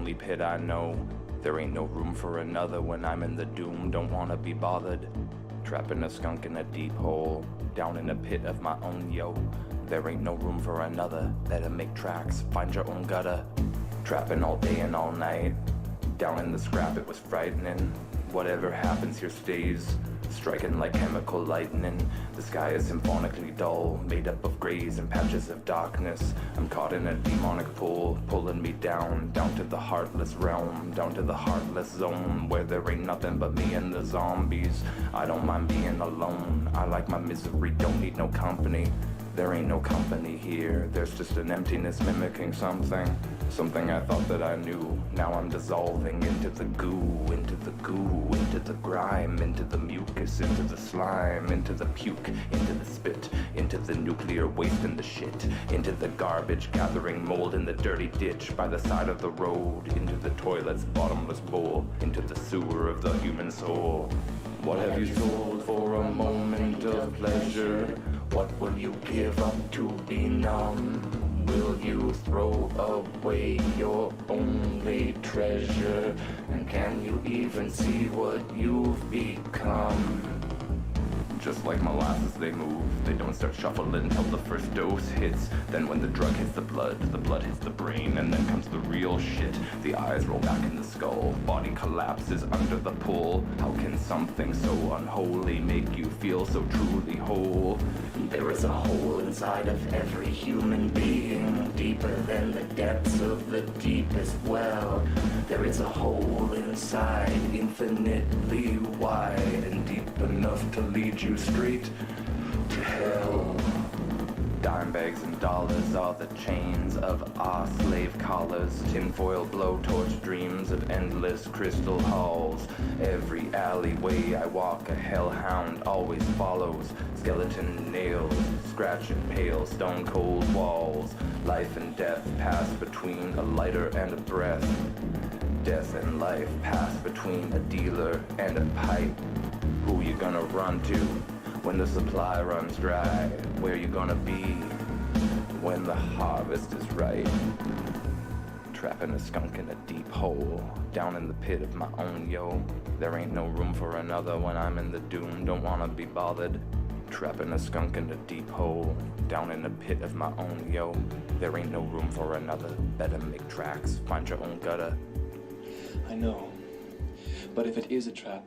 only pit I know. There ain't no room for another when I'm in the doom, don't wanna be bothered. Trapping a skunk in a deep hole, down in a pit of my own, yo. There ain't no room for another, better make tracks, find your own gutter. Trapping all day and all night, down in the scrap it was frightening. Whatever happens here stays, striking like chemical lightning. The sky is symphonically dull, made up of grays and patches of darkness. I'm caught in a demonic pull, pulling me down, down to the heartless realm, down to the heartless zone, where there ain't nothing but me and the zombies. I don't mind being alone, I like my misery, don't need no company. There ain't no company here, there's just an emptiness mimicking something. Something I thought that I knew, now I'm dissolving into the goo, into the goo, into the grime, into the mucus, into the slime, into the puke, into the spit, into the nuclear waste in the shit, into the garbage gathering mold in the dirty ditch by the side of the road, into the toilet's bottomless bowl, into the sewer of the human soul. What have you sold for a moment of pleasure? What will you give up to be numb? Will you throw away your only treasure? And can you even see what you've become? Just like molasses they move, they don't start shuffling until the first dose hits. Then when the drug hits the blood hits the brain, and then comes the real shit. The eyes roll back in the skull, body collapses under the pull. How can something so unholy make you feel so truly whole? There is a hole inside of every human being, deeper than the depths of the deepest well. There is a hole inside, infinitely wide and deep enough to lead you straight to hell. Dime bags and dollars are the chains of our slave collars. Tinfoil blowtorch dreams of endless crystal halls. Every alleyway I walk a hellhound always follows. Skeleton nails, scratch and pale stone cold walls. Life and death pass between a lighter and a breath. Death and life pass between a dealer and a pipe. Who you gonna run to when the supply runs dry? Where you gonna be when the harvest is ripe? Trapping a skunk in a deep hole, down in the pit of my own, yo. There ain't no room for another when I'm in the doom, don't wanna be bothered. Trapping a skunk in a deep hole, down in the pit of my own, yo. There ain't no room for another, better make tracks, find your own gutter. I know, but if it is a trap,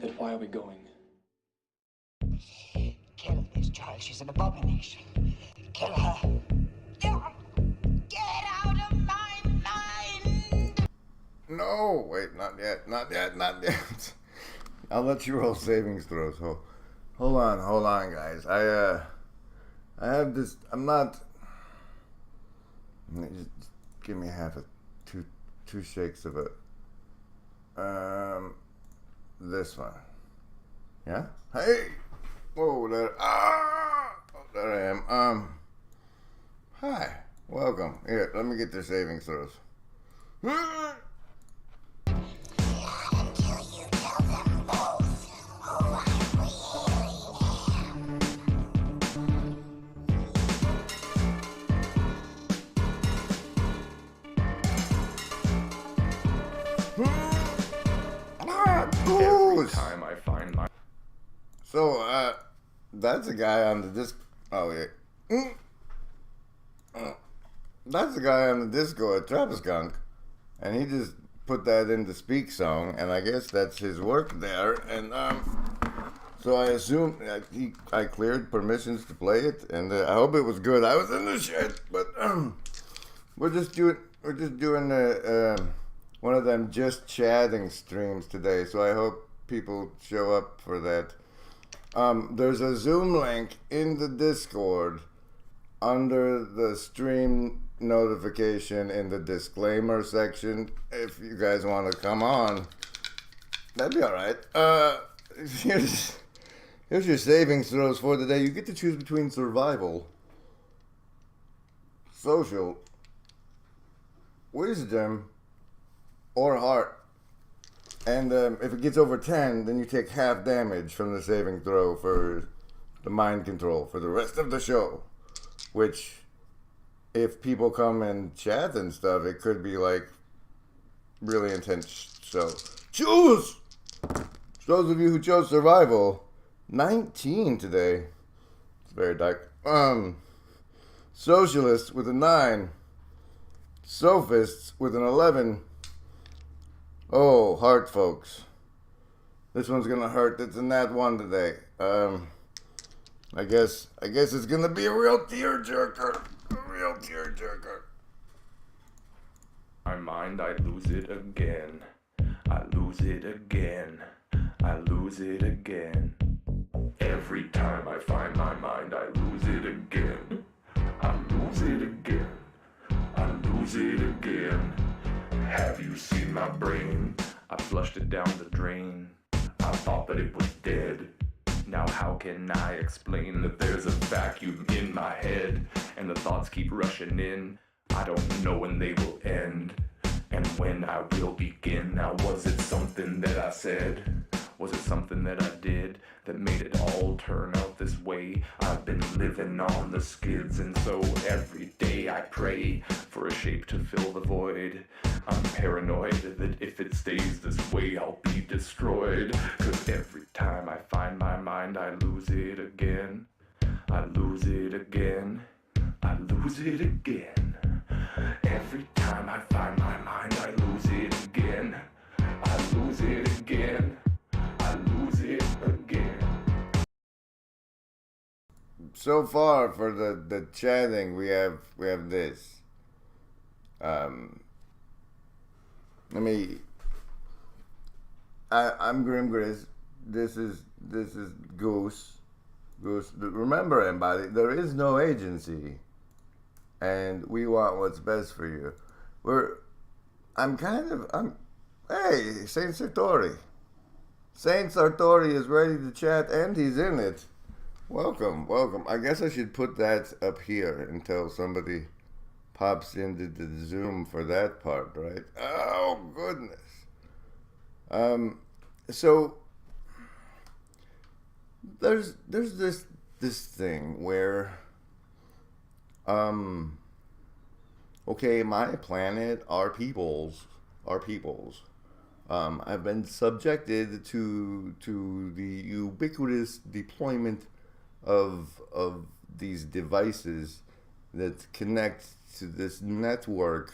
then why are we going? Kill this child. She's an abomination. Kill her. Get out of my mind! No, wait, not yet, not yet, not yet. I'll let you roll savings throws. Hold on, guys. I have this. I'm not. Just give me half a two shakes of it. This one. Yeah? Hey! Whoa, there. Oh, there I am. Hi. Welcome. Here, let me get the savings throws. Until you tell them both who I Every time I find my... So, that's a guy on the disc. Oh, yeah. That's the guy on the Discord, Travis Skunk, and he just put that in the Speak song, and I guess that's his work there. And so I assume I cleared permissions to play it, and I hope it was good. I was in the shit, but we're just doing one of them just chatting streams today. So I hope people show up for that. There's a Zoom link in the Discord under the stream notification in the disclaimer section. If you guys want to come on, that'd be all right. Here's your savings throws for the day. You get to choose between survival, social, wisdom, or heart. And if it gets over 10, then you take half damage from the saving throw for the mind control for the rest of the show. Which, if people come and chat and stuff, it could be like really intense show. Choose! Those of you who chose survival, 19 today. It's very dark. Socialists with a 9. Sophists with an 11. Oh, heart folks. This one's gonna hurt. It's a nat 1 today. I guess it's gonna be a real tearjerker. A real tearjerker. My mind, I lose it again. I lose it again. I lose it again. Every time I find my mind, I lose it again. I lose it again. I lose it again. Have you seen my brain? I flushed it down the drain. I thought that it was dead. Now how can I explain that there's a vacuum in my head and the thoughts keep rushing in? I don't know when they will end and when I will begin. Now was it something that I said? Was it something that I did that made it all turn out this way? I've been living on the skids, and so every day I pray for a shape to fill the void. I'm paranoid that if it stays this way, I'll be destroyed. 'Cause every time I find my mind, I lose it again. I lose it again. I lose it again. Every time I find my mind, I lose it again. I lose it again. I lose it again. So far for the chatting, we have this. I'm Grim Grizz. This is Goose. Goose. Remember, everybody, there is no agency, and we want what's best for you. Hey, Saint Sartori. Saint Sartori is ready to chat, and he's in it. Welcome. I guess I should put that up here until somebody pops into the Zoom for that part, right? Oh, goodness. So there's this thing where, okay, my planet, our peoples, have been subjected to the ubiquitous deployment of these devices that connect to this network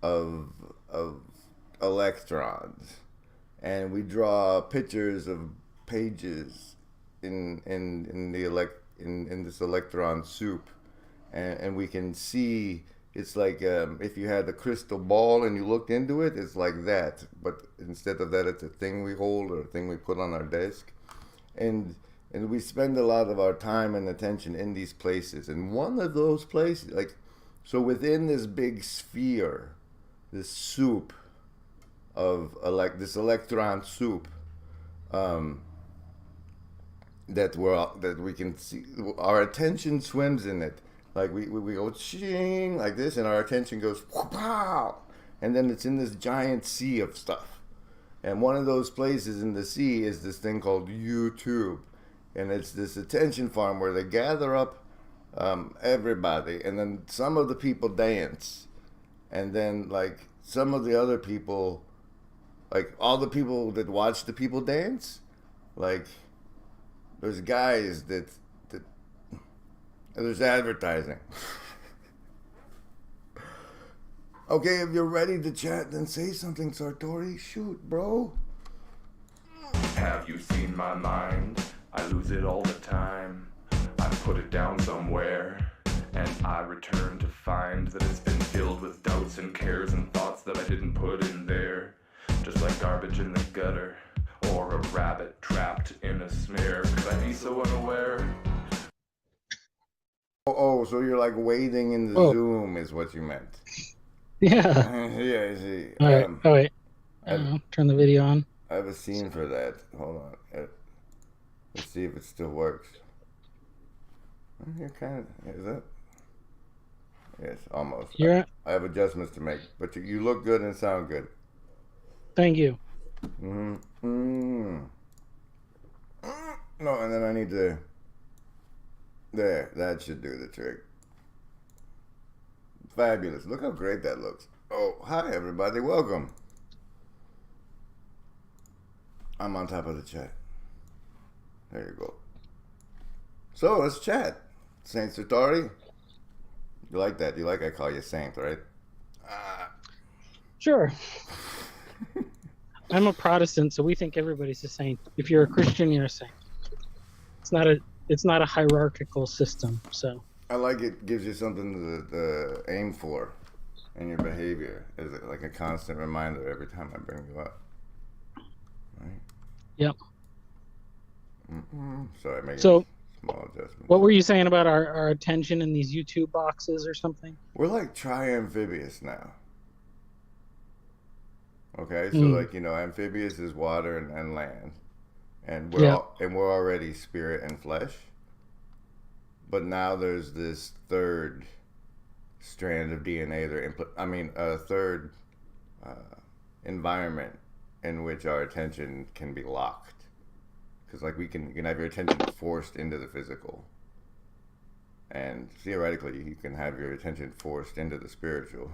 of electrons, and we draw pictures of pages in this electron soup, and we can see. It's like if you had a crystal ball and you looked into it, it's like that. But instead of that, it's a thing we hold or a thing we put on our desk. And we spend a lot of our time and attention in these places. And one of those places, so within this big sphere, this soup of this electron soup, that we can see, our attention swims in it. Like we go ching like this, and our attention goes pow, and then it's in this giant sea of stuff. And one of those places in the sea is this thing called YouTube, and it's this attention farm where they gather up everybody, and then some of the people dance, and then some of the other people, all the people that watch the people dance, there's guys that. There's advertising. Okay, if you're ready to chat, then say something, Sartori. Shoot, bro. Have you seen my mind? I lose it all the time. I put it down somewhere, and I return to find that it's been filled with doubts and cares and thoughts that I didn't put in there. Just like garbage in the gutter, or a rabbit trapped in a snare. Could I be so unaware? Oh, so you're waiting in the Zoom is what you meant. Yeah. Yeah, I see. All right. Wait. Turn the video on. I have a scene for that. Hold on. Let's see if it still works. You're is that? Yes, almost. I have adjustments to make, but you look good and sound good. Thank you. No, and then I need to. There, that should do the trick. Fabulous. Look how great that looks. Oh, hi everybody. Welcome. I'm on top of the chat. There you go. So let's chat. Saint Sartori. You like that? You like I call you Saint, right? Sure. I'm a Protestant, so we think everybody's a saint. If you're a Christian, you're a saint. It's not a hierarchical system. So I like it. Gives you something to aim for in your behavior. Is it like a constant reminder every time I bring you up? Right. Yep. Sorry, making So small adjustments. what were you saying about our attention in these YouTube boxes or something? We're like tri-amphibious now. Okay, so like amphibious is water and land, and we're already spirit and flesh. But now there's this third strand of DNA. A third environment in which our attention can be locked, because like you can have your attention forced into the physical, and theoretically you can have your attention forced into the spiritual.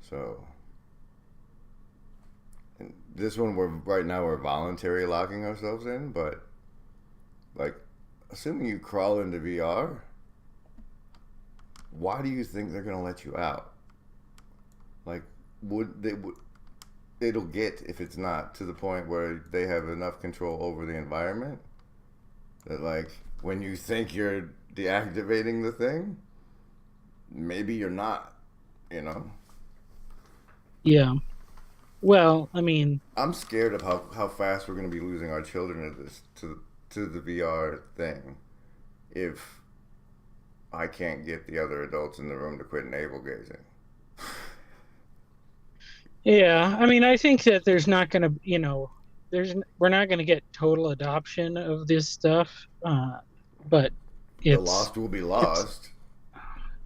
So. And this one we're voluntarily locking ourselves in, but like assuming you crawl into VR, why do you think they're gonna let you out? Like it'll get, if it's not to the point where they have enough control over the environment that like when you think you're deactivating the thing, maybe you're not, Yeah. Well, I mean, I'm scared of how fast we're going to be losing our children to the VR thing if I can't get the other adults in the room to quit navel gazing. yeah. I mean, I think that there's not going to, we're not going to get total adoption of this stuff, but The lost will be lost.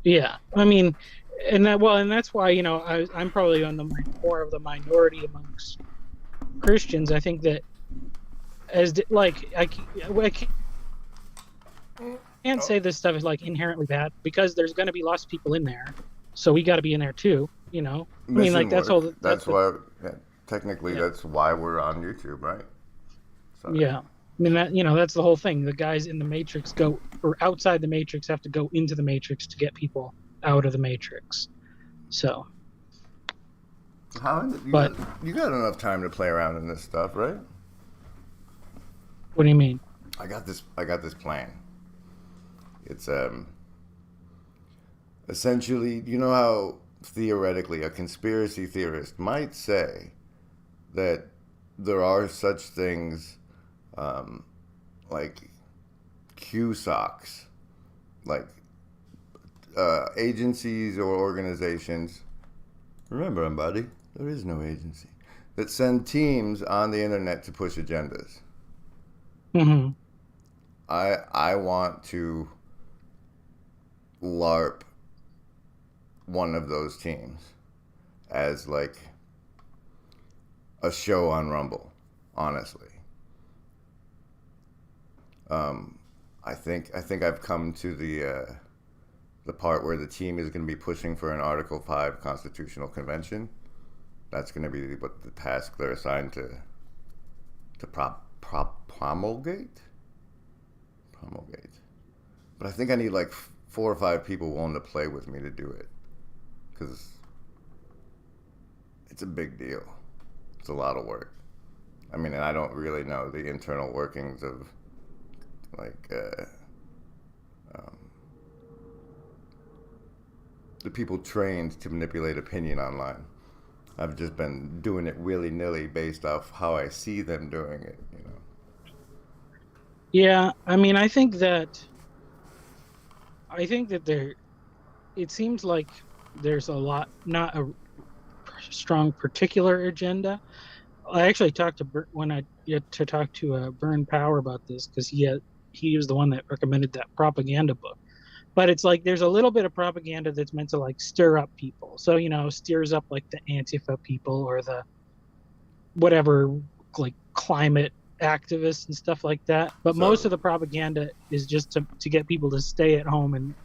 Yeah. I mean, and that's why I'm probably on more of the minority amongst Christians. I think that I can't say this stuff is like inherently bad, because there's going to be lost people in there, so we got to be in there too. I mean, like that's work. all. That's why technically that's why we're on YouTube, right? So. Yeah. I mean that's the whole thing. The guys in the Matrix outside the Matrix have to go into the Matrix to get people out of the Matrix. So. You got enough time to play around in this stuff, right? What do you mean? I got this plan. It's essentially, you know how theoretically a conspiracy theorist might say that there are such things like QSOCs, like agencies or organizations. Remember, buddy, there is no agency that send teams on the internet to push agendas. Mm-hmm. I want to LARP one of those teams as like a show on Rumble, honestly. I think I've come to the part where the team is going to be pushing for an Article 5 constitutional convention. That's going to be what the task they're assigned to promulgate. But I think I need like 4 or 5 people willing to play with me to do it, because it's a big deal. It's a lot of work. I mean, and I don't really know the internal workings of like the people trained to manipulate opinion online. I've just been doing it willy-nilly based off how I see them doing it, Yeah, I mean, I think that it seems like there's not a strong particular agenda. I actually talked to talk to Byrne Power about this, because he was the one that recommended that propaganda book. But it's like there's a little bit of propaganda that's meant to like stir up people. So, stirs up like the Antifa people or the whatever, like climate activists and stuff like that. But most of the propaganda is just to get people to stay at home and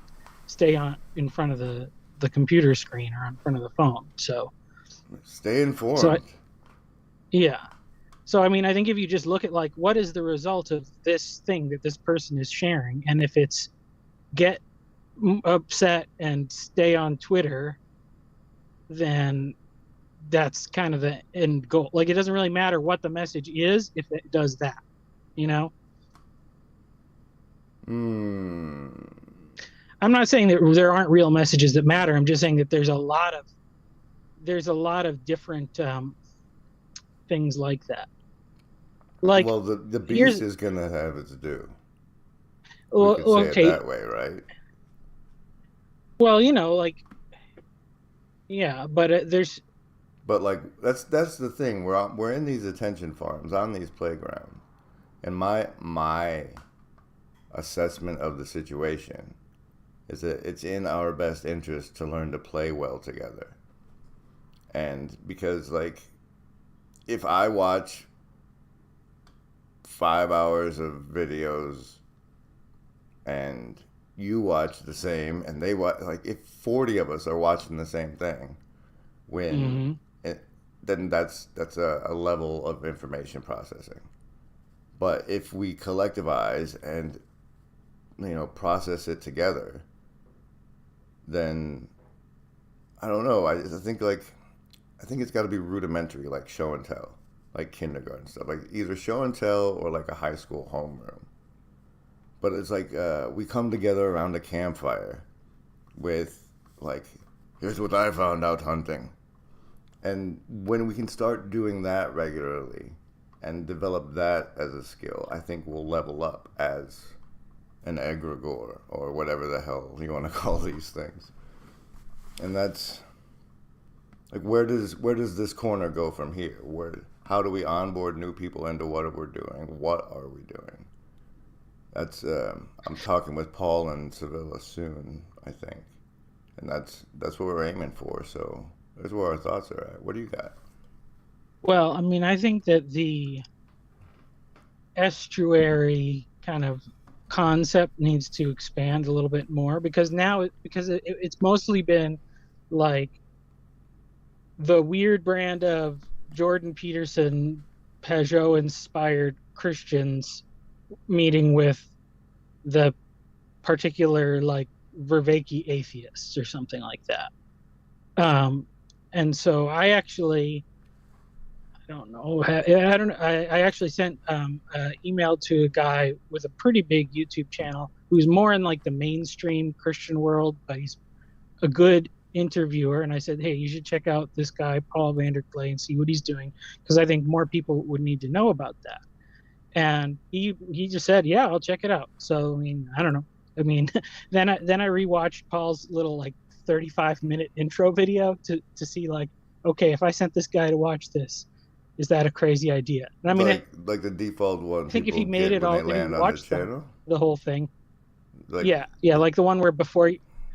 stay in front of the computer screen or in front of the phone. So stay informed. yeah. So, I mean, I think if you just look at like what is the result of this thing that this person is sharing, and if it's get upset and stay on Twitter, then that's kind of the end goal. Like, it doesn't really matter what the message is if it does that, you know? I'm not saying that there aren't real messages that matter. I'm just saying that there's a lot of different things like that. Like, well, the beast is gonna have its due. Well, We could say okay. it that way, right? Well, you know, like, yeah, but there's. But like that's the thing. We're in these attention farms, on these playgrounds, and my assessment of the situation is that it's in our best interest to learn to play well together. And because, like, if I watch 5 hours of videos and you watch the same, and they watch, like, if 40 of us are watching the same thing, then that's a level of information processing. But if we collectivize and, you know, process it together, then I don't know. I think it's got to be rudimentary, like show and tell, like kindergarten stuff, like either show and tell or like a high school homeroom. But it's like we come together around a campfire with, like, here's what I found out hunting. And when we can start doing that regularly and develop that as a skill, I think we'll level up as an egregore or whatever the hell you want to call these things. And that's like, where does this corner go from here? How do we onboard new people into what we're doing? What are we doing? That's I'm talking with Paul and Sevilla soon, I think, and that's what we're aiming for. So that's where our thoughts are at. What do you got? Well, I mean, I think that the estuary kind of concept needs to expand a little bit more, because now it's mostly been like the weird brand of Jordan Peterson Peugeot inspired Christians meeting with the particular, like, Vervaeke atheists or something like that. And so I don't know. I actually sent an email to a guy with a pretty big YouTube channel who's more in like the mainstream Christian world, but he's a good interviewer. And I said, hey, you should check out this guy, Paul Vanderklay, and see what he's doing, because I think more people would need to know about that. And he just said, yeah, I'll check it out. So, I mean, I don't know. I mean, then I rewatched Paul's little, like, 35-minute intro video to see, like, okay, if I sent this guy to watch this, is that a crazy idea? And I mean, like the default one. I think if he made it all, if he watched the whole thing, like, yeah, like the one where before,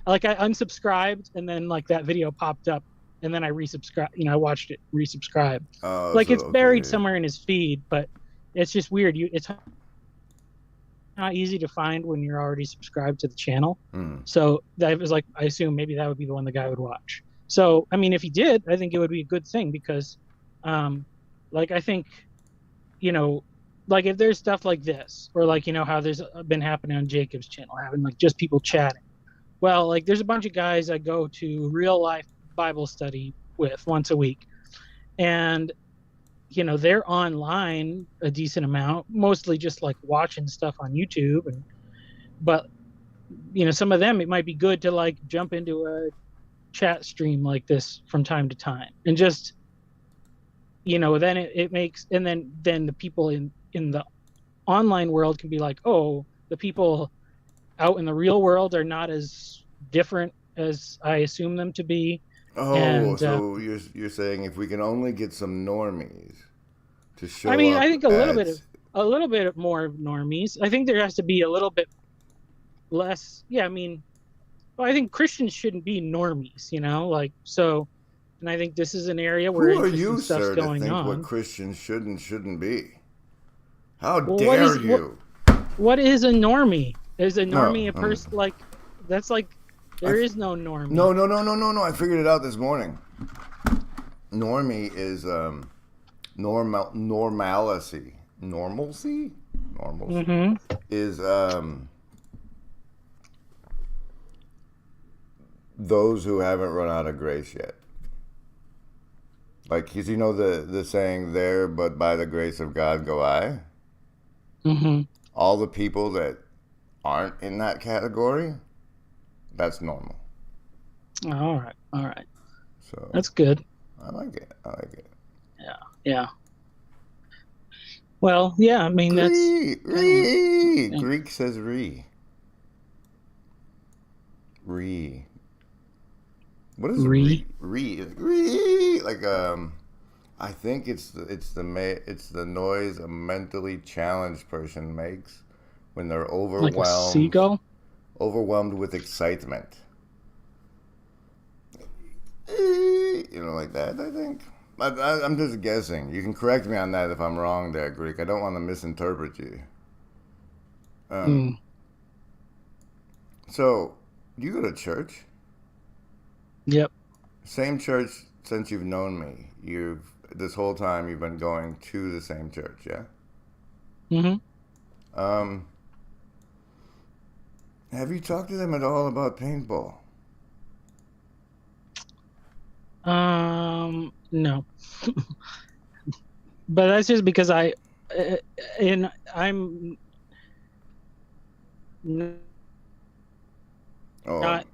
like, I unsubscribed and then, like, that video popped up and then I resubscribed. You know, I watched it, resubscribed. Like, so, it's buried somewhere in his feed, but it's just weird. It's not easy to find when you're already subscribed to the channel. So that was like, I assume maybe that would be the one the guy would watch. So, I mean, if he did, I think it would be a good thing, because, like, I think, you know, like, if there's stuff like this, or like, you know, how there's been happening on Jacob's channel, having like just people chatting. Well, like, there's a bunch of guys I go to real life Bible study with once a week, and, you know, they're online a decent amount, mostly just like watching stuff on YouTube. But, you know, some of them, it might be good to like jump into a chat stream like this from time to time, and just, you know, then it makes, and then the people in the online world can be like, oh, the people out in the real world are not as different as I assume them to be. Oh, and, so you're saying if we can only get some normies to show up. I mean, I think a little bit more normies. I think there has to be a little bit less. Yeah, I mean, well, I think Christians shouldn't be normies, you know, like, so. And I think this is an area where interesting stuff's going on. Who are you, sir, to think what Christians should and shouldn't be? How dare you? What is a normie? Is a normie a person, like, that's like, there is no normie. No. I figured it out this morning. Normie is normalcy Mm-hmm. is those who haven't run out of grace yet. Like, 'cause you know the saying there, but by the grace of God go I. Mm-hmm. All the people that aren't in that category, that's normal. All right. All right. So That's good. I like it. I like it. Yeah. Yeah. Well, yeah. I mean, that's kind of what I think. Greek says re. Re. What is Re. re? Like I think it's the noise a mentally challenged person makes when they're Like a seagull. overwhelmed with excitement. Like that. I think. I'm just guessing. You can correct me on that if I'm wrong there, Greek. I don't want to misinterpret you. So, do you go to church? Yep. Same church since you've known me. This whole time you've been going to the same church, yeah? Mm-hmm. Have you talked to them at all about paintball? No. But that's just because I'm Oh, not.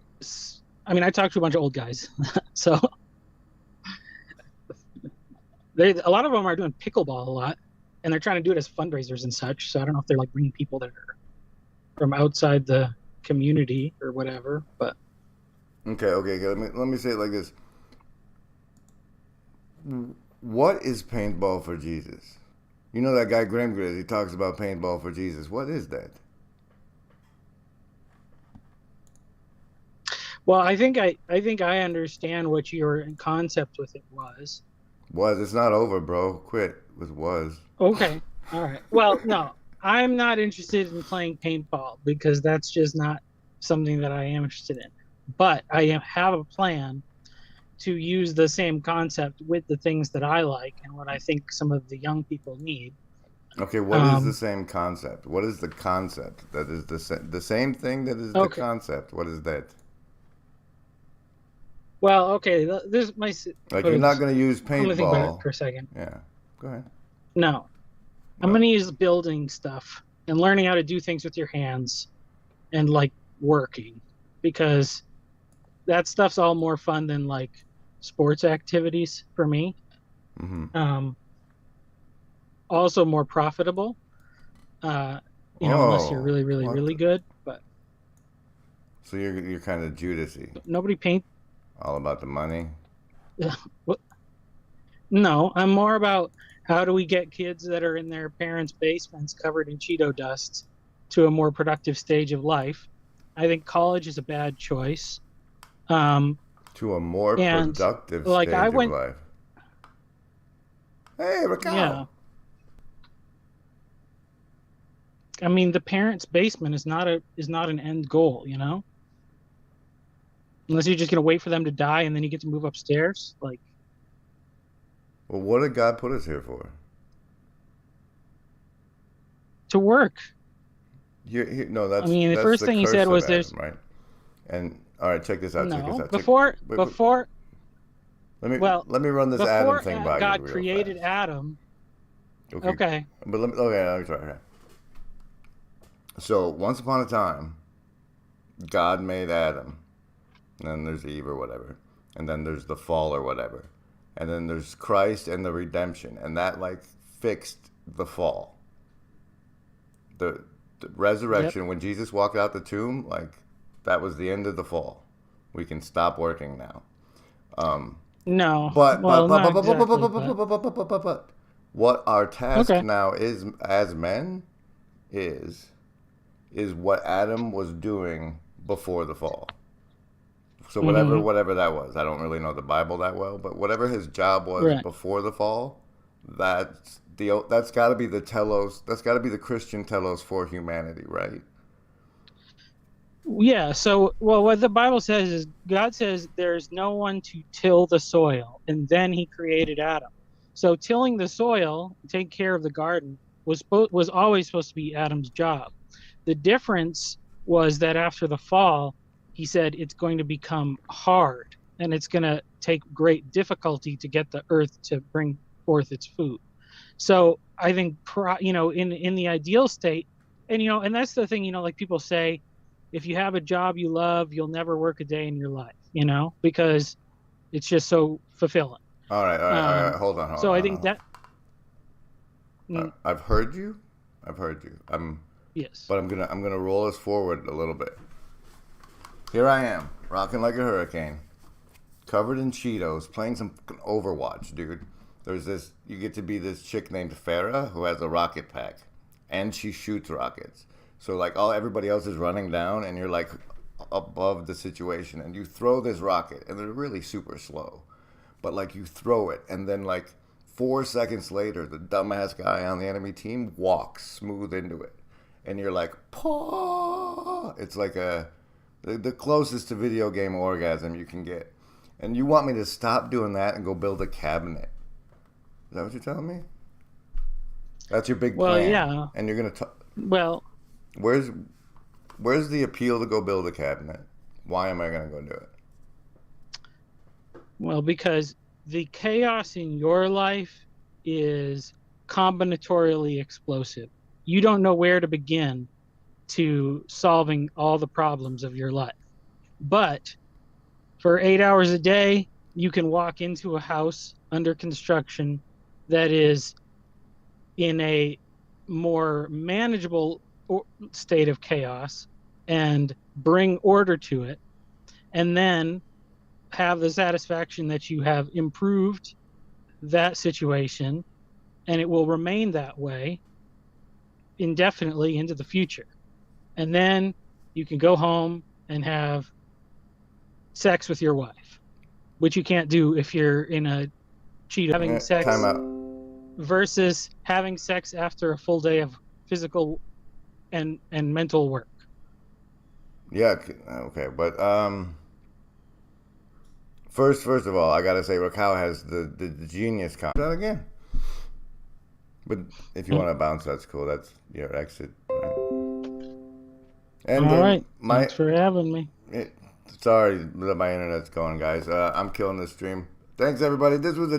I mean, I talked to a bunch of old guys, so a lot of them are doing pickleball a lot, and they're trying to do it as fundraisers and such. So I don't know if they're like bringing people that are from outside the community or whatever. But okay. Let me say it like this. What is paintball for Jesus? You know that guy Graham Grizz, he talks about paintball for Jesus. What is that? well, I think I understand what your concept with it was. It's not over, bro. Quit with was. Okay. All right. Well, no, I'm not interested in playing paintball because that's just not something that I am interested in. But have a plan to use the same concept with the things that I like and what I think some of the young people need. Okay, what is the same concept? What is the concept that is the same thing that is the concept? What is that? Well, okay, this my like you're not going to use paintball. Let me think about it for a second. Yeah, go ahead. No, I'm going to use building stuff and learning how to do things with your hands and like working, because that stuff's all more fun than like sports activities for me. Mm-hmm. Also more profitable. Unless you're really, really, really good. But so you're kind of Judasy. Nobody paint. All about the money. What? No, I'm more about how do we get kids that are in their parents' basements covered in Cheeto dust to a more productive stage of life. I think college is a bad choice. To a more productive stage of life. Hey, Raquel. Yeah. I mean, the parents' basement is not an end goal, you know? Unless you're just gonna wait for them to die and then you get to move upstairs, like. Well, what did God put us here for? To work. No, that's. I mean, the first thing he said was there's. Right. And all right, check this out. No, check this out. before. Let me run this Adam thing by you. God created Adam. Okay. But let me try. Okay. So once upon a time, God made Adam. And then there's Eve or whatever. And then there's the fall or whatever. And then there's Christ and the redemption. And that like fixed the fall. The resurrection, when Jesus walked out the tomb, like that was the end of the fall. We can stop working now. No. But Exactly, what our task now is as men is what Adam was doing before the fall. So whatever that was, I don't really know the Bible that well, but whatever his job was before the fall, that's got to be the telos. That's got to be the Christian telos for humanity, right? Yeah. So, what the Bible says is God says there's no one to till the soil, and then He created Adam. So tilling the soil, taking care of the garden was always supposed to be Adam's job. The difference was that after the fall, he said it's going to become hard and it's going to take great difficulty to get the earth to bring forth its food. So I think, in the ideal state, and that's the thing, like people say, if you have a job you love, you'll never work a day in your life, because it's just so fulfilling. All right, all right. Hold on. So I think that. I've heard you. Yes. But I'm gonna roll us forward a little bit. Here I am, rocking like a hurricane, covered in Cheetos, playing some Overwatch, dude. You get to be this chick named Farah who has a rocket pack, and she shoots rockets. So like everybody else is running down, and you're like above the situation, and you throw this rocket, and they're really super slow, but like you throw it, and then like 4 seconds later, the dumbass guy on the enemy team walks smooth into it, and you're like, paw! It's like the closest to video game orgasm you can get, and you want me to stop doing that and go build a cabinet? Is that what you're telling me? That's your big plan. Well, yeah. And you're gonna Well, where's the appeal to go build a cabinet? Why am I gonna go do it? Well, because the chaos in your life is combinatorially explosive. You don't know where to begin to solving all the problems of your life. But for 8 hours a day, you can walk into a house under construction that is in a more manageable state of chaos and bring order to it, and then have the satisfaction that you have improved that situation, and it will remain that way indefinitely into the future. And then you can go home and have sex with your wife, which you can't do if you're in a cheat having sex. Time out. Versus having sex after a full day of physical and mental work. Yeah, okay, but first of all, I gotta say, Raquel has the genius comment. That again. But if you want to bounce, that's cool. That's your exit. Right? And all right. Thanks for having me. Sorry that my internet's going, guys. I'm killing this stream. Thanks, everybody. This was a